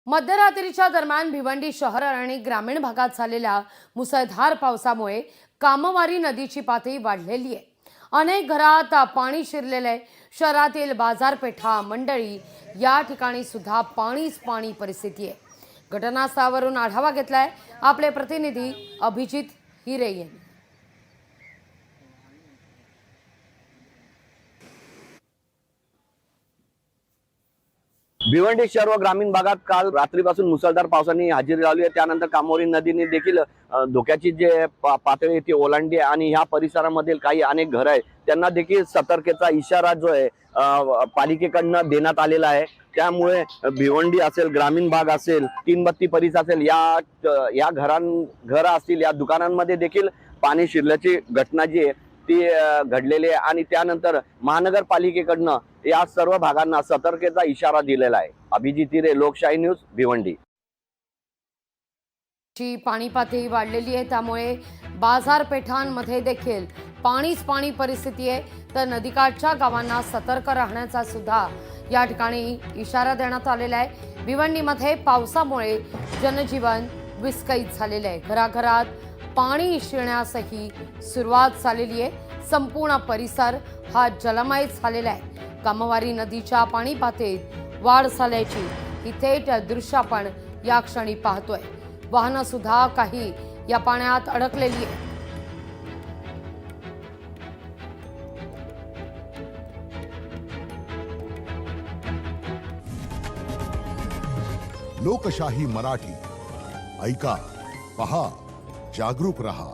मध्यरात्रीच्या दरम्यान भिवंडी शहर आणि ग्रामीण भागात झालेल्या मुसळधार पावसामुळे कामवारी नदीची पातळी वाढलेली आहे। अनेक घरात पाणी शिरलेले आहे। शहरातील बाजारपेठा मंडळी या ठिकाणी सुद्धा पाणीच पाणी परिस्थिती आहे। घटनास्थळावरून आढावा घेतलाय आपले प्रतिनिधी अभिजित हिरे यांनी। भिवंडी शहर व ग्रामीण भागात काल रात्रीपासून मुसळधार पावसाने हजेरी लावली आहे। त्यानंतर कामोरी नदीने देखील धोक्याची जे पातळी ती ओलांडली आहे आणि ह्या परिसरामधील काही अनेक घर आहेत त्यांना देखील सतर्कतेचा इशारा जो आहे पालिकेकडून देण्यात आलेला आहे। त्यामुळे भिवंडी असेल, ग्रामीण भाग असेल, तीनबत्ती परिसर असेल, या घर असतील, या दुकानांमध्ये देखील पाणी शिरल्याची घटना जी आहे ती घडलेली आहे आणि त्यानंतर महानगरपालिकेकडून या सर्व भागांना सतर्कतेचा इशारा दिलेला आहे। अभिजित हिरे, लोकशाही न्यूज, भिवंडी। पाणी पातळी वाढलेली आहे, त्यामुळे बाजारपेठांमध्ये देखील पाणीच पाणी परिस्थिती आहे। तर नदीकाठच्या गावांना सतर्क राहण्याचा सुद्धा या ठिकाणी इशारा देण्यात आलेला आहे। भिवंडीमध्ये पावसामुळे जनजीवन विस्कळीत झालेले आहे। घराघरात पाणी शिरण्यासही सुरुवात झालेली आहे। संपूर्ण परिसर हा जलमय झालेला आहे। कामवारी नदीच्या पाणी पातळीत वाढ झाल्याची ही थेट दृश्य आपण या क्षणी पाहतोय। वाहनं सुद्धा काही या पाण्यात अडकलेली आहेत। लोकशाही मराठी ऐका, पहा, जागरूक रहा।